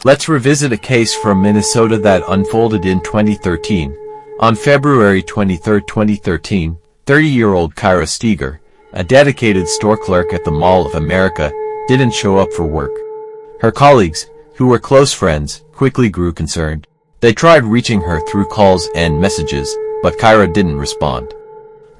Let's revisit a case from Minnesota that unfolded in 2013. On February 23, 2013, 30-year-old Kyra Steger, a dedicated store clerk at the Mall of America, didn't show up for work. Her colleagues, who were close friends, quickly grew concerned. They tried reaching her through calls and messages, but Kyra didn't respond.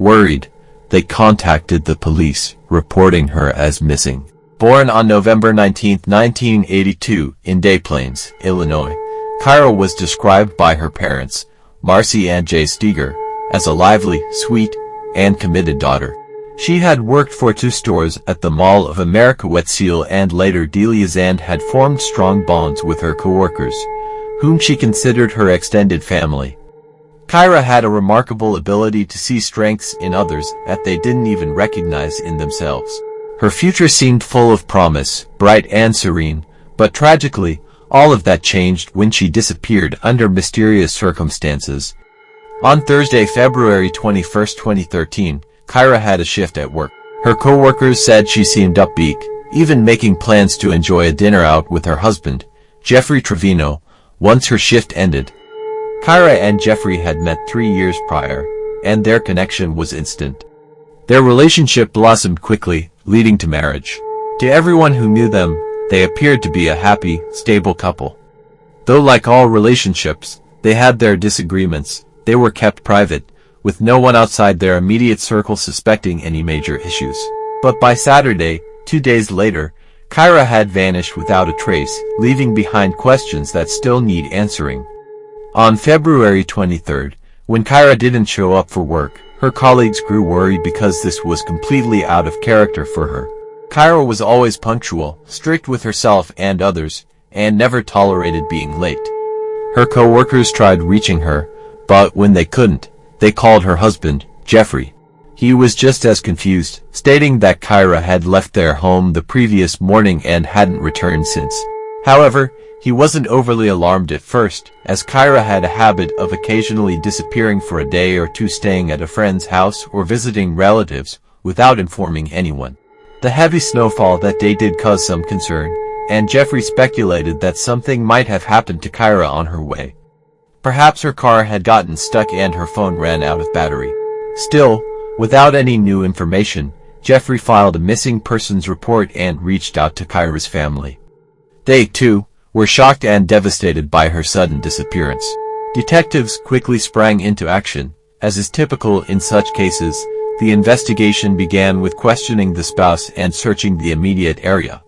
Worried, they contacted the police, reporting her as missing. Born on November 19, 1982, in Des Plaines, Illinois, Kyra was described by her parents, Marcy and Jay Steger, as a lively, sweet, and committed daughter. She had worked for 2 stores at the Mall of America Wetzel and later Delia's and had formed strong bonds with her coworkers, whom she considered her extended family. Kyra had a remarkable ability to see strengths in others that they didn't even recognize in themselves. Her future seemed full of promise, bright and serene, but tragically, all of that changed when she disappeared under mysterious circumstances. On Thursday, February 21, 2013, Kyra had a shift at work. Her co-workers said she seemed upbeat, even making plans to enjoy a dinner out with her husband, Jeffrey Trevino, once her shift ended. Kyra and Jeffrey had met 3 years prior, and their connection was instant. Their relationship blossomed quickly, leading to marriage. To everyone who knew them, they appeared to be a happy, stable couple. Though like all relationships, they had their disagreements, they were kept private, with no one outside their immediate circle suspecting any major issues. But by Saturday, 2 days later, Kyra had vanished without a trace, leaving behind questions that still need answering. On February 23rd, when Kyra didn't show up for work, her colleagues grew worried because this was completely out of character for her. Kyra was always punctual, strict with herself and others, and never tolerated being late. Her co-workers tried reaching her, but when they couldn't, they called her husband, Jeffrey. He was just as confused, stating that Kyra had left their home the previous morning and hadn't returned since. However, he wasn't overly alarmed at first, as Kyra had a habit of occasionally disappearing for a day or two, staying at a friend's house or visiting relatives without informing anyone. The heavy snowfall that day did cause some concern, and Jeffrey speculated that something might have happened to Kyra on her way. Perhaps her car had gotten stuck and her phone ran out of battery. Still, without any new information, Jeffrey filed a missing persons report and reached out to Kyra's family. They, too, were shocked and devastated by her sudden disappearance. Detectives quickly sprang into action. As is typical in such cases, the investigation began with questioning the spouse and searching the immediate area.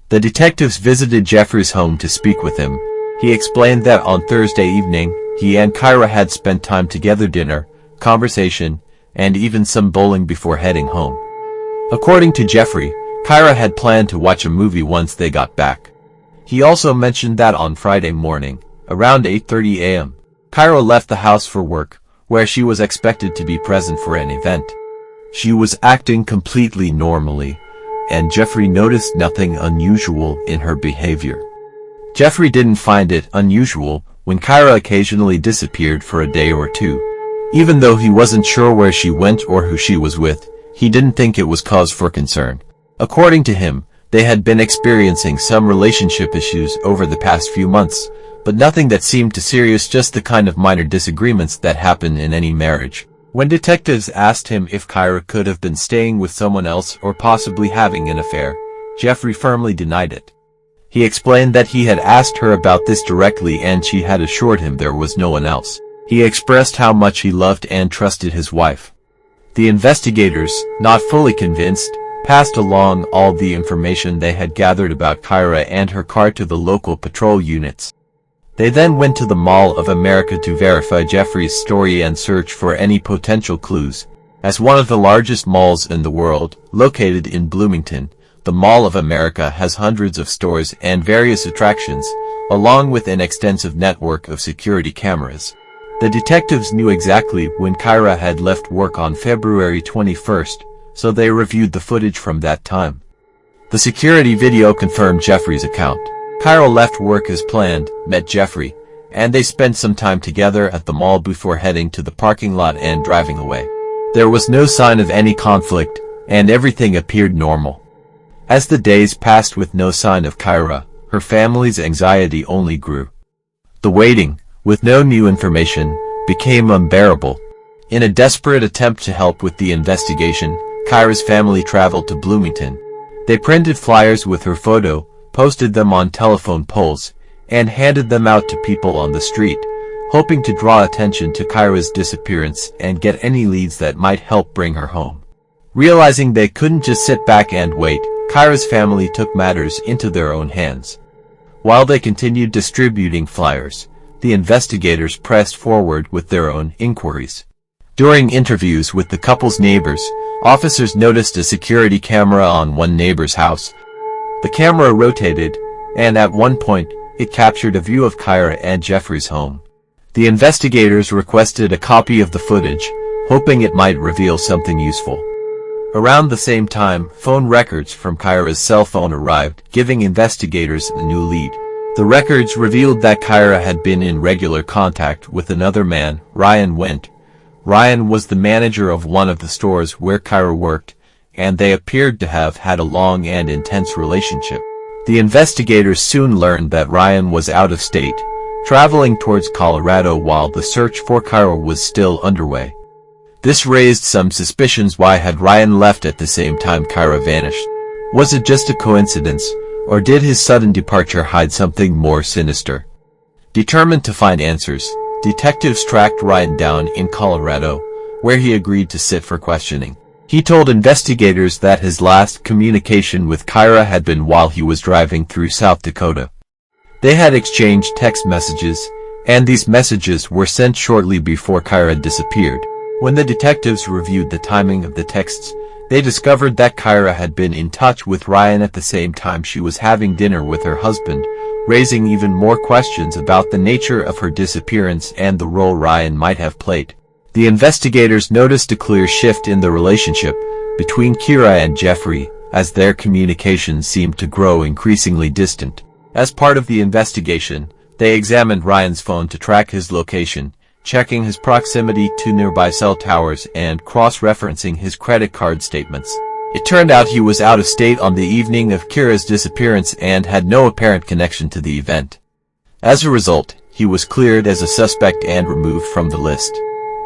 The detectives visited Jeffrey's home to speak with him. He explained that on Thursday evening, he and Kyra had spent time together, dinner, conversation, and even some bowling before heading home. According to Jeffrey, Kyra had planned to watch a movie once they got back. He also mentioned that on Friday morning, around 8:30 a.m., Kyra left the house for work, where she was expected to be present for an event. She was acting completely normally, and Jeffrey noticed nothing unusual in her behavior. Jeffrey didn't find it unusual when Kyra occasionally disappeared for a day or two. Even though he wasn't sure where she went or who she was with, he didn't think it was cause for concern. According to him, they had been experiencing some relationship issues over the past few months, but nothing that seemed too serious, just the kind of minor disagreements that happen in any marriage. When detectives asked him if Kyra could have been staying with someone else or possibly having an affair, Jeffrey firmly denied it. He explained that he had asked her about this directly and she had assured him there was no one else. He expressed how much he loved and trusted his wife. The investigators, not fully convinced, passed along all the information they had gathered about Kyra and her car to the local patrol units. They then went to the Mall of America to verify Jeffrey's story and search for any potential clues. As one of the largest malls in the world, located in Bloomington, the Mall of America has hundreds of stores and various attractions, along with an extensive network of security cameras. The detectives knew exactly when Kyra had left work on February 21st, so they reviewed the footage from that time. The security video confirmed Jeffrey's account. Kyra left work as planned, met Jeffrey, and they spent some time together at the mall before heading to the parking lot and driving away. There was no sign of any conflict, and everything appeared normal. As the days passed with no sign of Kyra, her family's anxiety only grew. The waiting, with no new information, became unbearable. In a desperate attempt to help with the investigation, Kyra's family traveled to Bloomington. They printed flyers with her photo, posted them on telephone poles, and handed them out to people on the street, hoping to draw attention to Kyra's disappearance and get any leads that might help bring her home. Realizing they couldn't just sit back and wait, Kyra's family took matters into their own hands. While they continued distributing flyers, the investigators pressed forward with their own inquiries. During interviews with the couple's neighbors, officers noticed a security camera on one neighbor's house. The camera rotated, and at one point, it captured a view of Kyra and Jeffrey's home. The investigators requested a copy of the footage, hoping it might reveal something useful. Around the same time, phone records from Kyra's cell phone arrived, giving investigators a new lead. The records revealed that Kyra had been in regular contact with another man, Ryan Wendt. Ryan was the manager of one of the stores where Kyra worked, and they appeared to have had a long and intense relationship. The investigators soon learned that Ryan was out of state, traveling towards Colorado while the search for Kyra was still underway. This raised some suspicions. Why had Ryan left at the same time Kyra vanished? Was it just a coincidence, or did his sudden departure hide something more sinister? Determined to find answers, detectives tracked Ryan down in Colorado, where he agreed to sit for questioning. He told investigators that his last communication with Kyra had been while he was driving through South Dakota. They had exchanged text messages, and these messages were sent shortly before Kyra disappeared. When the detectives reviewed the timing of the texts, they discovered that Kyra had been in touch with Ryan at the same time she was having dinner with her husband, raising even more questions about the nature of her disappearance and the role Ryan might have played. The investigators noticed a clear shift in the relationship between Kyra and Jeffrey, as their communications seemed to grow increasingly distant. As part of the investigation, they examined Ryan's phone to track his location, checking his proximity to nearby cell towers and cross-referencing his credit card statements. It turned out he was out of state on the evening of Kyra's disappearance and had no apparent connection to the event. As a result, he was cleared as a suspect and removed from the list.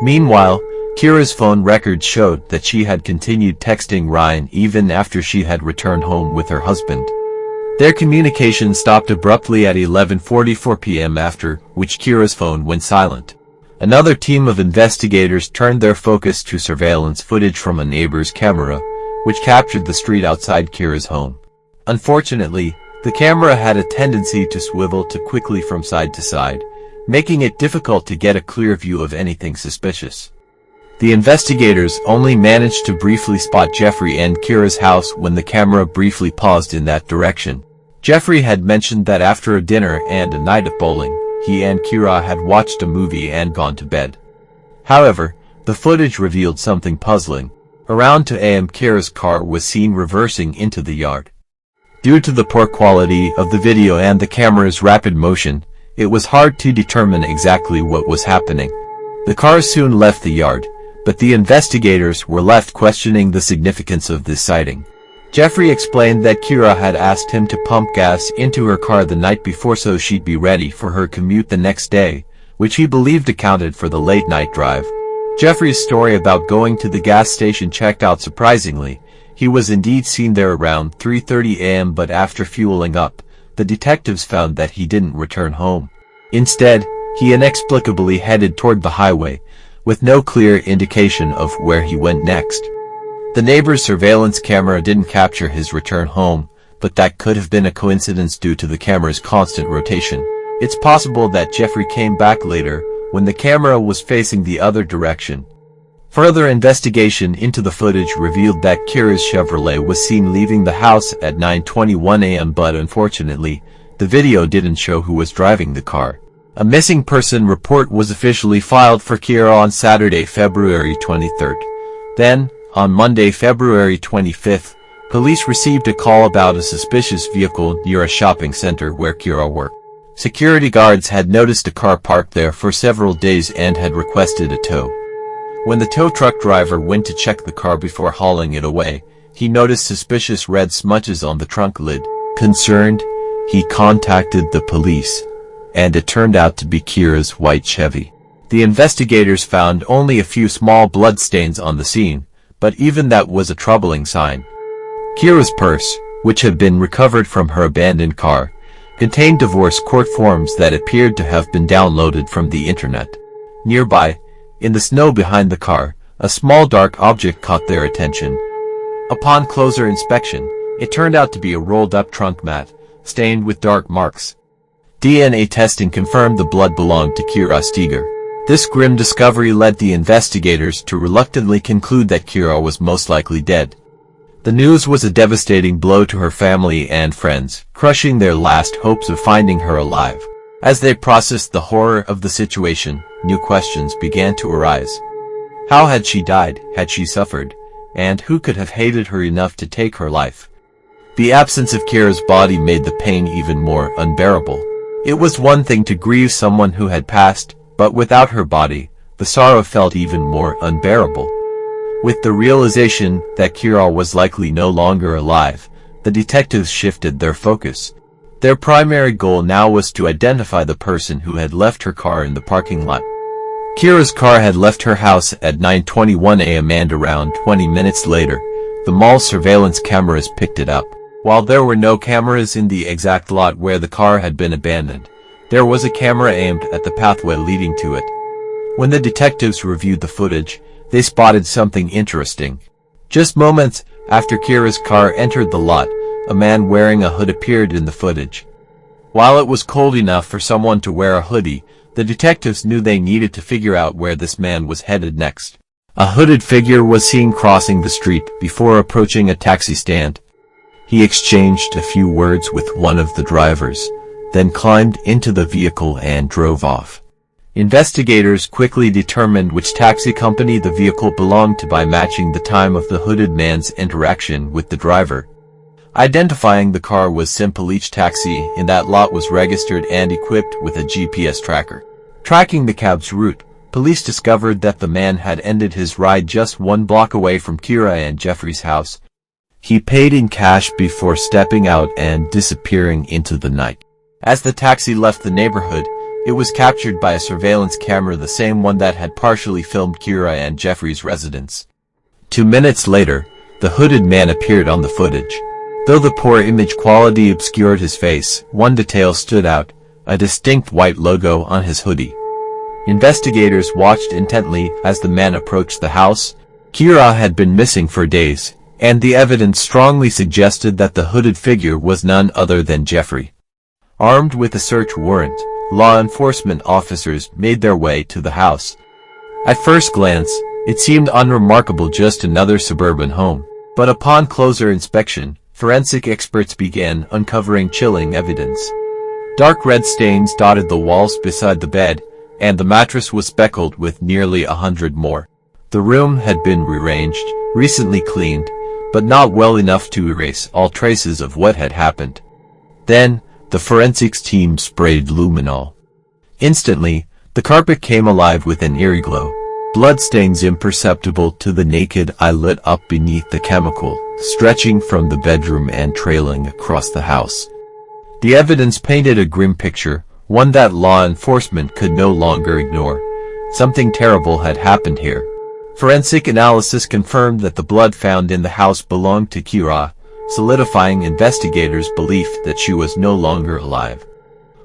Meanwhile, Kyra's phone records showed that she had continued texting Ryan even after she had returned home with her husband. Their communication stopped abruptly at 11:44 p.m., after which Kyra's phone went silent. Another team of investigators turned their focus to surveillance footage from a neighbor's camera, which captured the street outside Kyra's home. Unfortunately, the camera had a tendency to swivel too quickly from side to side, making it difficult to get a clear view of anything suspicious. The investigators only managed to briefly spot Jeffrey and Kyra's house when the camera briefly paused in that direction. Jeffrey had mentioned that after a dinner and a night of bowling, he and Kyra had watched a movie and gone to bed. However, the footage revealed something puzzling. Around 2 a.m. Kyra's car was seen reversing into the yard. Due to the poor quality of the video and the camera's rapid motion, it was hard to determine exactly what was happening. The car soon left the yard, but the investigators were left questioning the significance of this sighting. Jeffrey explained that Kyra had asked him to pump gas into her car the night before so she'd be ready for her commute the next day, which he believed accounted for the late-night drive. Jeffrey's story about going to the gas station checked out surprisingly. He was indeed seen there around 3:30 a.m., but after fueling up, the detectives found that he didn't return home. Instead, he inexplicably headed toward the highway, with no clear indication of where he went next. The neighbor's surveillance camera didn't capture his return home, but that could have been a coincidence due to the camera's constant rotation. It's possible that Jeffrey came back later, when the camera was facing the other direction. Further investigation into the footage revealed that Kyra's Chevrolet was seen leaving the house at 9:21 a.m., but unfortunately, the video didn't show who was driving the car. A missing person report was officially filed for Kyra on Saturday, February 23rd. Then, on Monday, February 25th, police received a call about a suspicious vehicle near a shopping center where Kyra worked. Security guards had noticed a car parked there for several days and had requested a tow. When the tow truck driver went to check the car before hauling it away, he noticed suspicious red smudges on the trunk lid. Concerned, He contacted the police, and it turned out to be Kira's white Chevy. The investigators found only a few small bloodstains on the scene, but even that was a troubling sign. Kira's purse, which had been recovered from her abandoned car, contained divorce court forms that appeared to have been downloaded from the internet. Nearby, in the snow behind the car, a small dark object caught their attention. Upon closer inspection, it turned out to be a rolled-up trunk mat, stained with dark marks. DNA testing confirmed the blood belonged to Kira Steger. This grim discovery led the investigators to reluctantly conclude that Kira was most likely dead. The news was a devastating blow to her family and friends, crushing their last hopes of finding her alive. As they processed the horror of the situation, new questions began to arise. How had she died? Had she suffered? And who could have hated her enough to take her life? The absence of Kira's body made the pain even more unbearable. It was one thing to grieve someone who had passed, but without her body, the sorrow felt even more unbearable. With the realization that Kira was likely no longer alive, the detectives shifted their focus. Their primary goal now was to identify the person who had left her car in the parking lot. Kira's car had left her house at 9:21 a.m. and around 20 minutes later, the mall's surveillance cameras picked it up. While there were no cameras in the exact lot where the car had been abandoned, there was a camera aimed at the pathway leading to it. When the detectives reviewed the footage, they spotted something interesting. Just moments after Kira's car entered the lot, a man wearing a hood appeared in the footage. While it was cold enough for someone to wear a hoodie, the detectives knew they needed to figure out where this man was headed next. A hooded figure was seen crossing the street before approaching a taxi stand. He exchanged a few words with one of the drivers, then climbed into the vehicle and drove off. Investigators quickly determined which taxi company the vehicle belonged to by matching the time of the hooded man's interaction with the driver. Identifying the car was simple. Each taxi in that lot was registered and equipped with a GPS tracker. Tracking the cab's route, police discovered that the man had ended his ride just 1 block away from Kira and Jeffrey's house. He paid in cash before stepping out and disappearing into the night. As the taxi left the neighborhood, it was captured by a surveillance camera, the same one that had partially filmed Kira and Jeffrey's residence. 2 minutes later, the hooded man appeared on the footage. Though the poor image quality obscured his face, one detail stood out, a distinct white logo on his hoodie. Investigators watched intently as the man approached the house. Kira had been missing for days, and the evidence strongly suggested that the hooded figure was none other than Jeffrey. Armed with a search warrant, law enforcement officers made their way to the house. At first glance, it seemed unremarkable, just another suburban home. But upon closer inspection, forensic experts began uncovering chilling evidence. Dark red stains dotted the walls beside the bed, and the mattress was speckled with nearly 100 more. The room had been rearranged, recently cleaned, but not well enough to erase all traces of what had happened. Then, the forensics team sprayed luminol. Instantly, the carpet came alive with an eerie glow. Bloodstains imperceptible to the naked eye lit up beneath the chemical, stretching from the bedroom and trailing across the house. The evidence painted a grim picture, one that law enforcement could no longer ignore. Something terrible had happened here. Forensic analysis confirmed that the blood found in the house belonged to Kira, solidifying investigators' belief that she was no longer alive.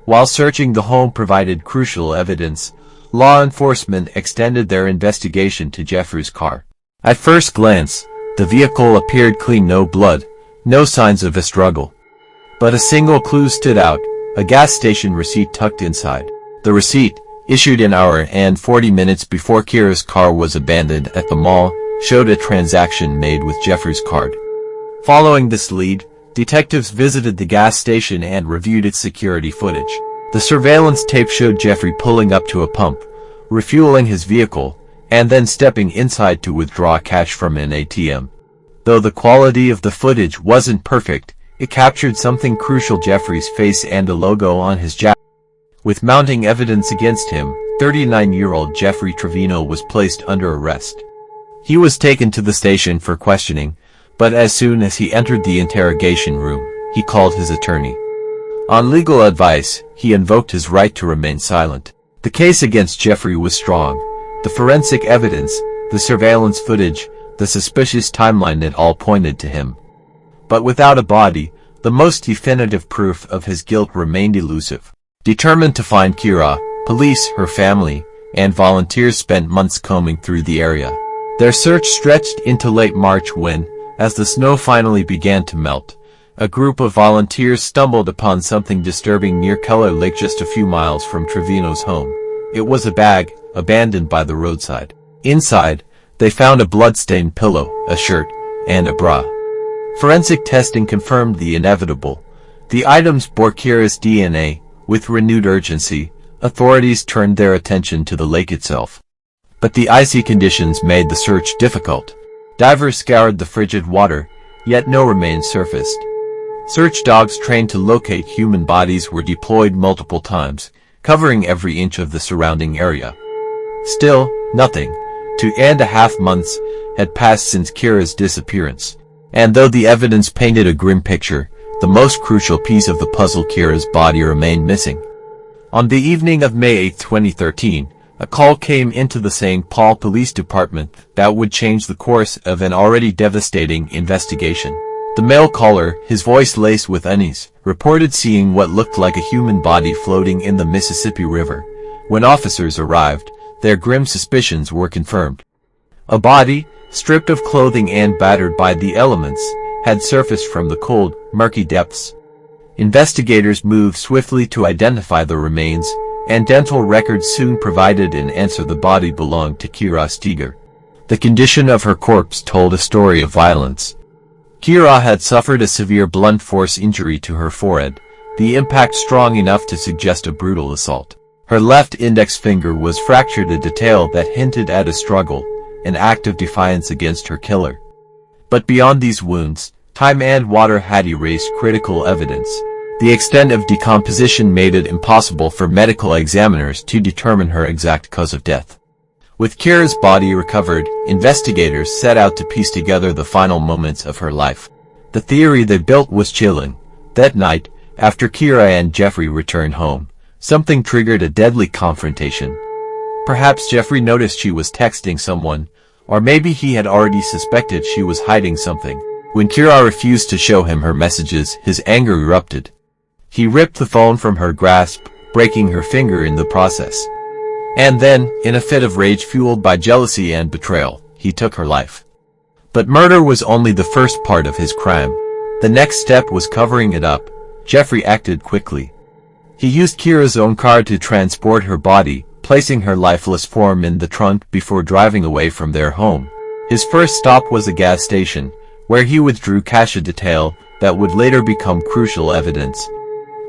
While searching the home provided crucial evidence, law enforcement extended their investigation to Jeffrey's car. At first glance, the vehicle appeared clean, no blood, no signs of a struggle. But a single clue stood out, a gas station receipt tucked inside. The receipt, issued an hour and 40 minutes before Kira's car was abandoned at the mall, showed a transaction made with Jeffrey's card. Following this lead, detectives visited the gas station and reviewed its security footage. The surveillance tape showed Jeffrey pulling up to a pump, refueling his vehicle, and then stepping inside to withdraw cash from an ATM. Though the quality of the footage wasn't perfect, it captured something crucial: Jeffrey's face and a logo on his jacket. With mounting evidence against him, 39-year-old Jeffrey Trevino was placed under arrest. He was taken to the station for questioning, but as soon as he entered the interrogation room, he called his attorney. On legal advice, he invoked his right to remain silent. The case against Jeffrey was strong. The forensic evidence, the surveillance footage, the suspicious timeline, it all pointed to him. But without a body, the most definitive proof of his guilt remained elusive. Determined to find Kira, police, her family, and volunteers spent months combing through the area. Their search stretched into late March when, as the snow finally began to melt, a group of volunteers stumbled upon something disturbing near Keller Lake, just a few miles from Trevino's home. It was a bag, abandoned by the roadside. Inside, they found a blood-stained pillow, a shirt, and a bra. Forensic testing confirmed the inevitable. The items bore Kira's DNA. With renewed urgency, authorities turned their attention to the lake itself. But the icy conditions made the search difficult. Divers scoured the frigid water, yet no remains surfaced. Search dogs trained to locate human bodies were deployed multiple times, covering every inch of the surrounding area. Still, nothing. 2.5 months had passed since Kira's disappearance. And though the evidence painted a grim picture, the most crucial piece of the puzzle, Kira's body, remained missing. On the evening of May 8, 2013, a call came into the St. Paul Police Department that would change the course of an already devastating investigation. The male caller, his voice laced with unease, reported seeing what looked like a human body floating in the Mississippi River. When officers arrived, their grim suspicions were confirmed. A body, stripped of clothing and battered by the elements, had surfaced from the cold, murky depths. Investigators moved swiftly to identify the remains, and dental records soon provided an answer: the body belonged to Kira Steger. The condition of her corpse told a story of violence. Kira had suffered a severe blunt force injury to her forehead, the impact strong enough to suggest a brutal assault. Her left index finger was fractured, a detail that hinted at a struggle, an act of defiance against her killer. But beyond these wounds, time and water had erased critical evidence. The extent of decomposition made it impossible for medical examiners to determine her exact cause of death. With Kira's body recovered, investigators set out to piece together the final moments of her life. The theory they built was chilling. That night, after Kira and Jeffrey returned home, something triggered a deadly confrontation. Perhaps Jeffrey noticed she was texting someone, or maybe he had already suspected she was hiding something. When Kira refused to show him her messages, his anger erupted. He ripped the phone from her grasp, breaking her finger in the process. And then, in a fit of rage fueled by jealousy and betrayal, he took her life. But murder was only the first part of his crime. The next step was covering it up. Jeffrey acted quickly. He used Kira's own car to transport her body, placing her lifeless form in the trunk before driving away from their home. His first stop was a gas station, where he withdrew cash, a detail that would later become crucial evidence.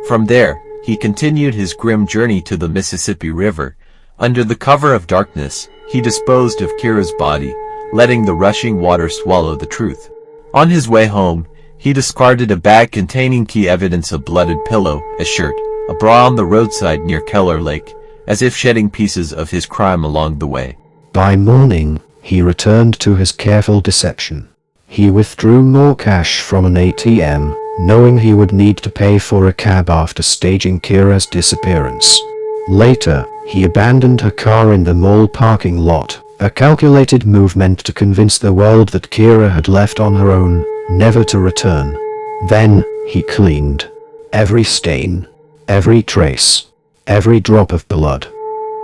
From there, he continued his grim journey to the Mississippi River. Under the cover of darkness, he disposed of Kira's body, letting the rushing water swallow the truth. On his way home, he discarded a bag containing key evidence: a blooded pillow, a shirt, a bra on the roadside near Keller Lake, as if shedding pieces of his crime along the way. By morning, he returned to his careful deception. He withdrew more cash from an ATM, knowing he would need to pay for a cab after staging Kira's disappearance. Later, he abandoned her car in the mall parking lot, a calculated move meant to convince the world that Kira had left on her own, never to return. Then, he cleaned every stain, every trace, every drop of blood.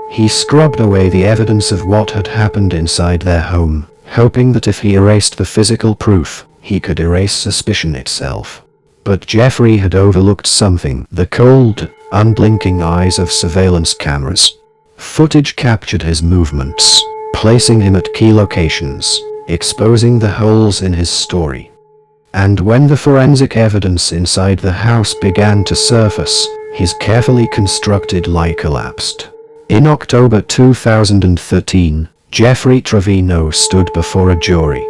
He scrubbed away the evidence of what had happened inside their home, hoping that if he erased the physical proof, he could erase suspicion itself. But Jeffrey had overlooked something: the cold, unblinking eyes of surveillance cameras. Footage captured his movements, placing him at key locations, exposing the holes in his story. And when the forensic evidence inside the house began to surface, his carefully constructed lie collapsed. In October 2013, Jeffrey Trevino stood before a jury.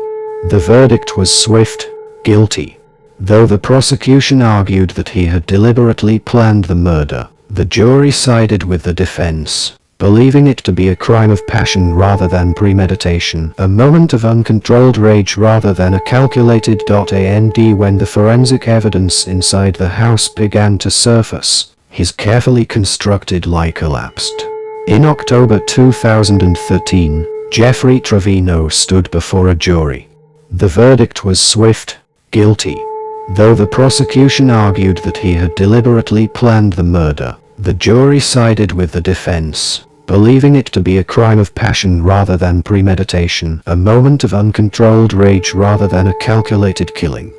The verdict was swift: guilty. Though the prosecution argued that he had deliberately planned the murder, the jury sided with the defense. believing it to be a crime of passion rather than premeditation, a moment of uncontrolled rage rather than a calculated and when the forensic evidence inside the house began to surface, his carefully constructed lie collapsed. In October 2013, Jeffrey Trevino stood before a jury. The verdict was swift, guilty. Though the prosecution argued that he had deliberately planned the murder, the jury sided with the defense, believing it to be a crime of passion rather than premeditation, a moment of uncontrolled rage rather than a calculated killing.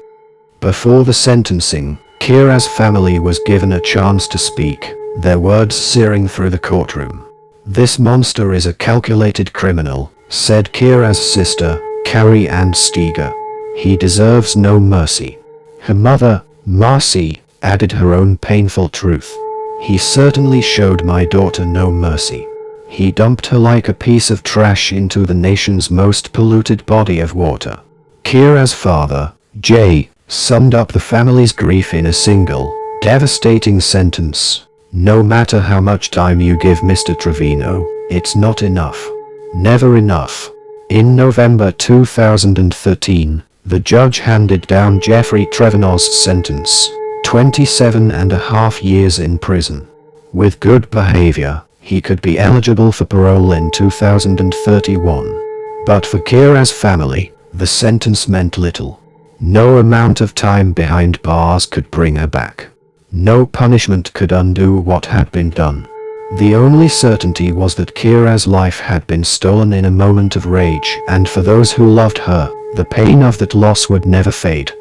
Before the sentencing, Kira's family was given a chance to speak, their words searing through the courtroom. "This monster is a calculated criminal," said Kira's sister, Carrie Ann Steger. "He deserves no mercy." Her mother, Marcy, added her own painful truth. "He certainly showed my daughter no mercy. He dumped her like a piece of trash into the nation's most polluted body of water." Kira's father, Jay, summed up the family's grief in a single, devastating sentence. "No matter how much time you give Mr. Trevino, it's not enough. Never enough." In November 2013, the judge handed down Jeffrey Trevino's sentence, 27.5 years in prison. With good behavior, he could be eligible for parole in 2031. But for Kira's family, the sentence meant little. No amount of time behind bars could bring her back. No punishment could undo what had been done. The only certainty was that Kira's life had been stolen in a moment of rage, and for those who loved her, the pain of that loss would never fade.